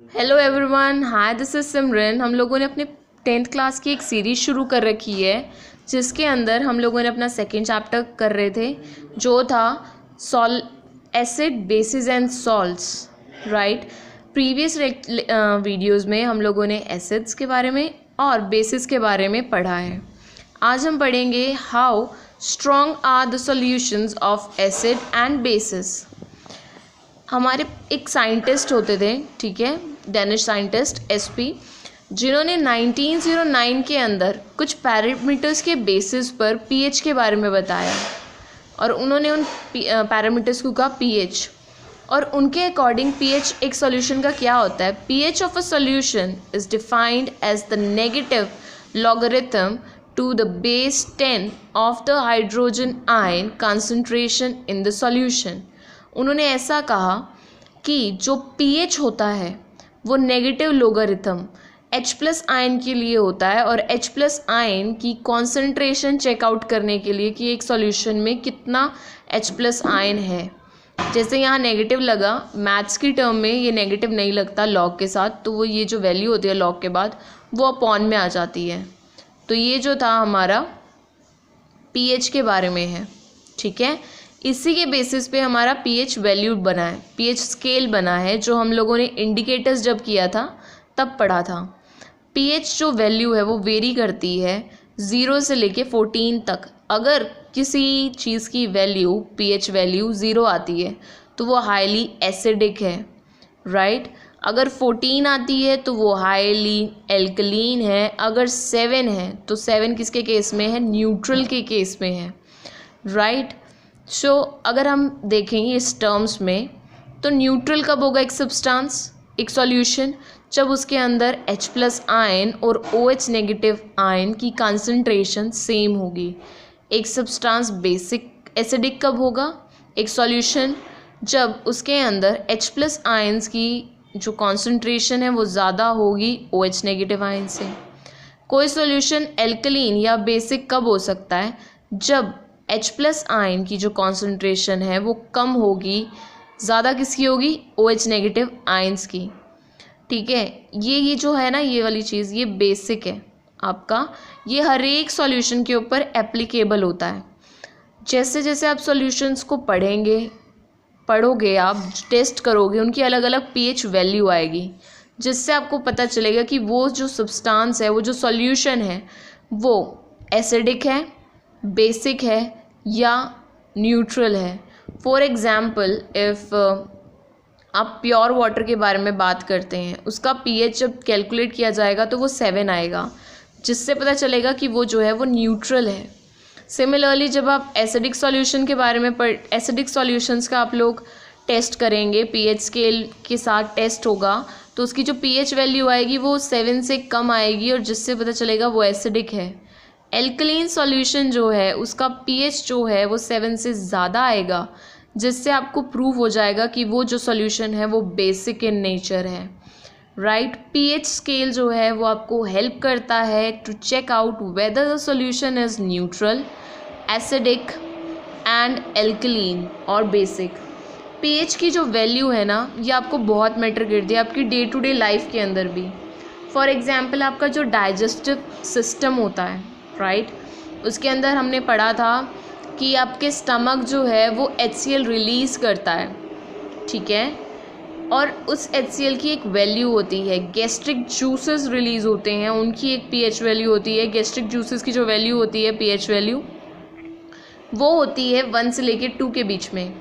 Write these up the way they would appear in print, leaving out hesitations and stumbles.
Hello everyone, hi this is Simran. हम लोगों ने अपने 10th क्लास की एक सीरीज़ शुरू कर रखी है जिसके अंदर हम लोगों ने अपना सेकेंड चैप्टर कर रहे थे जो था acid basis and salts. Right, previous videos में हम लोगों ने एसिड्स के बारे में और बेसिस के बारे में पढ़ा है। आज हम पढ़ेंगे how strong are the solutions of acid and bases. हमारे एक साइंटिस्ट होते थे, ठीक है, डेनिश साइंटिस्ट एसपी, जिन्होंने 1909 के अंदर कुछ पैरामीटर्स के बेसिस पर पीएच के बारे में बताया और उन्होंने उन पैरामीटर्स को कहा पीएच। और उनके अकॉर्डिंग पीएच एक सॉल्यूशन का क्या होता है? PH of a solution is defined as the negative logarithm to the base 10 of the hydrogen ion concentration in the solution. उन्होंने ऐसा कहा कि जो pH होता है वो नेगेटिव लोगारिथम H+ आयन के लिए होता है और H+ आयन की कॉन्सेंट्रेशन चेकआउट करने के लिए कि एक सॉल्यूशन में कितना H+ आयन है। जैसे यहाँ नेगेटिव लगा, मैथ्स की टर्म में ये नेगेटिव नहीं लगता लॉग के साथ, तो वो ये जो वैल्यू होती है लॉग के बाद वो अपॉन में आ जाती है। तो ये जो था हमारा pH के बारे में है, ठीक है। इसी के बेसिस पे हमारा pH वैल्यू बना है, pH स्केल बना है, जो हम लोगों ने इंडिकेटर्स जब किया था तब पढ़ा था। pH जो वैल्यू है वो वेरी करती है 0 से लेके 14 तक। अगर किसी चीज़ की वैल्यू pH वैल्यू 0 आती है तो वो हाईली एसिडिक है, राइट। अगर 14 आती है तो वो हाईली एल्कलीन है। अगर 7 है तो 7 किसके केस में है? न्यूट्रल के केस में है, राइट। सो अगर हम देखेंगे इस टर्म्स में तो न्यूट्रल कब होगा एक सब्सटेंस, एक सॉल्यूशन? जब उसके अंदर H+ आयन और OH नेगेटिव आयन की कंसंट्रेशन सेम होगी। एक सब्सटेंस बेसिक एसिडिक कब होगा? एक सॉल्यूशन जब उसके अंदर H+ आयन्स की जो कॉन्सेंट्रेशन है वो ज़्यादा होगी OH नेगेटिव आयन से। कोई सॉल्यूशन एल्कलीन या बेसिक कब हो सकता है? जब H+ आयन की जो कॉन्सेंट्रेशन है वो कम होगी, ज़्यादा किसकी होगी? OH नेगेटिव आयन्स की, ठीक है। ये जो है ना, ये वाली चीज़, ये बेसिक है आपका। ये हर एक सॉल्यूशन के ऊपर एप्लीकेबल होता है। जैसे जैसे आप सॉल्यूशंस को पढ़ोगे, आप टेस्ट करोगे, उनकी अलग अलग pH वैल्यू आएगी, जिससे आपको पता चलेगा कि वो जो सब्सटेंस है, वो जो सॉल्यूशन है, वो एसिडिक है, बेसिक है या न्यूट्रल है। फॉर एग्ज़ाम्पल, इफ़ आप प्योर वाटर के बारे में बात करते हैं, उसका pH जब कैलकुलेट किया जाएगा तो वो 7 आएगा, जिससे पता चलेगा कि वो जो है वो न्यूट्रल है। सिमिलरली जब आप एसिडिक सॉल्यूशन के बारे में एसिडिक सॉल्यूशंस का आप लोग टेस्ट करेंगे, pH स्केल के साथ टेस्ट होगा, तो उसकी जो pH वैल्यू आएगी वो 7 से कम आएगी और जिससे पता चलेगा वो एसिडिक है। एल्कलीन सॉल्यूशन जो है उसका pH जो है वो 7 से ज़्यादा आएगा, जिससे आपको प्रूव हो जाएगा कि वो जो सॉल्यूशन है वो बेसिक इन नेचर है, राइट। pH स्केल जो है वो आपको हेल्प करता है to check out whether the solution is neutral, acidic and alkaline और बेसिक। pH की जो वैल्यू है ना, ये आपको बहुत मैटर करती है आपकी डे टू डे लाइफ के अंदर भी। फॉर एग्ज़ाम्पल, आपका जो डाइजेस्टिव सिस्टम होता है, राइट, उसके अंदर हमने पढ़ा था कि आपके स्टमक जो है वो HCl रिलीज़ करता है, ठीक है, और उस HCl की एक वैल्यू होती है। गैस्ट्रिक जूसेस रिलीज़ होते हैं, उनकी एक pH वैल्यू होती है। गैस्ट्रिक जूसेस की जो वैल्यू होती है pH वैल्यू, वो होती है 1 से लेके 2 के बीच में,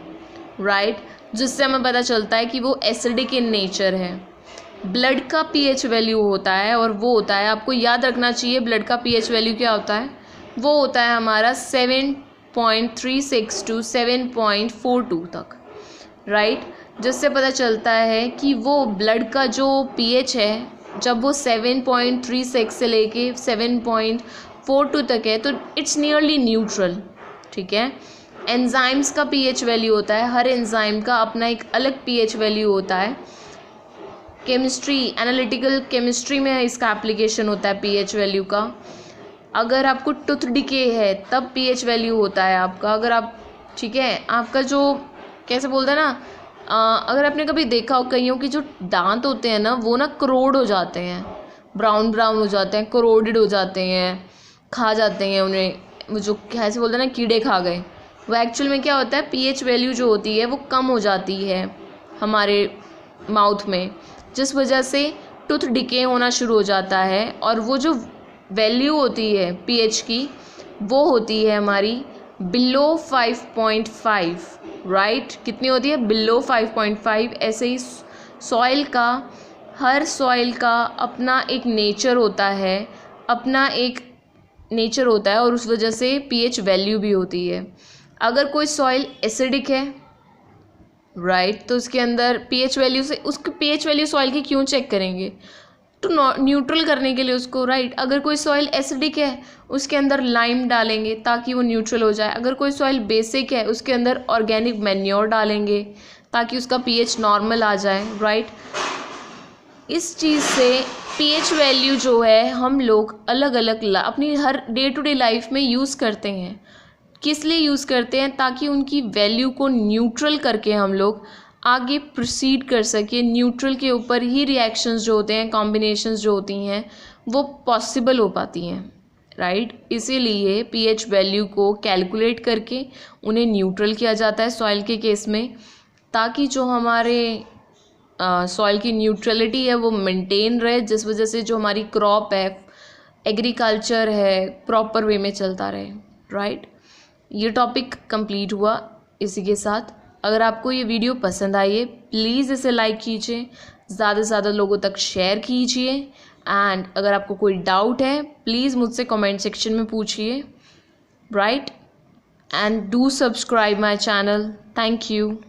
राइट, जिससे हमें पता चलता है कि वो एसिडिक इन नेचर है। ब्लड का pH वैल्यू होता है और वो होता है, आपको याद रखना चाहिए, ब्लड का pH वैल्यू क्या होता है? वो होता है हमारा 7.36 टू 7.42 तक, राइट, जिससे पता चलता है कि वो ब्लड का जो pH है, जब वो 7.36 से लेके 7.42 तक है तो इट्स नियरली न्यूट्रल, ठीक है। एंजाइम्स का pH वैल्यू होता है, हर एंजाइम का अपना एक अलग pH वैल्यू होता है। केमिस्ट्री, एनालिटिकल केमिस्ट्री में इसका एप्लीकेशन होता है pH वैल्यू का। अगर आपको टूथ डिके है तब pH वैल्यू होता है आपका। अगर आप, ठीक है, आपका जो कैसे बोलते हैं ना, अगर आपने कभी देखा हो, कईयों के जो दांत होते हैं ना वो ना करोड़ हो जाते हैं, ब्राउन ब्राउन हो जाते हैं, करोडेड हो जाते हैं, खा जाते हैं उन्हें, वो जो कैसे बोलते हैं ना, कीड़े खा गए। वो एक्चुअल में क्या होता है, पीएच वैल्यू जो होती है वो कम हो जाती है हमारे माउथ में, जिस वजह से टूथ डिके होना शुरू हो जाता है। और वो जो वैल्यू होती है पीएच की वो होती है हमारी बिलो 5.5, राइट। कितनी होती है, बिलो 5.5। ऐसे ही सॉइल का, हर सॉइल का अपना एक नेचर होता है, अपना एक नेचर होता है, और उस वजह से पीएच वैल्यू भी होती है। अगर कोई सॉइल एसिडिक है, राइट, तो उसके अंदर पीएच वैल्यू से, उसकी पीएच वैल्यू सॉइल की क्यों चेक करेंगे, तो न्यूट्रल करने के लिए उसको, राइट। अगर कोई सॉइल एसिडिक है उसके अंदर लाइम डालेंगे ताकि वो न्यूट्रल हो जाए। अगर कोई सॉइल बेसिक है उसके अंदर ऑर्गेनिक मैन्योर डालेंगे ताकि उसका पीएच नॉर्मल आ जाए, राइट। इस चीज़ से पीएच वैल्यू जो है हम लोग अलग अलग अपनी हर डे टू डे लाइफ में यूज़ करते हैं। किस लिए यूज़ करते हैं, ताकि उनकी वैल्यू को न्यूट्रल करके हम लोग आगे प्रोसीड कर सके। न्यूट्रल के ऊपर ही रिएक्शंस जो होते हैं, कॉम्बिनेशंस जो होती हैं वो पॉसिबल हो पाती हैं, राइट। इसीलिए पीएच वैल्यू को कैलकुलेट करके उन्हें न्यूट्रल किया जाता है सॉइल के केस में, ताकि जो हमारे सॉइल की न्यूट्रलिटी है वो मेंटेन रहे, जिस वजह से जो हमारी क्रॉप है, एग्रीकल्चर है, प्रॉपर वे में चलता रहे, राइट। ये टॉपिक कंप्लीट हुआ इसी के साथ। अगर आपको ये वीडियो पसंद आई है प्लीज़ इसे लाइक कीजिए, ज़्यादा से ज़्यादा लोगों तक शेयर कीजिए, एंड अगर आपको कोई डाउट है प्लीज़ मुझसे कमेंट सेक्शन में पूछिए, right. And do subscribe my channel. Thank you.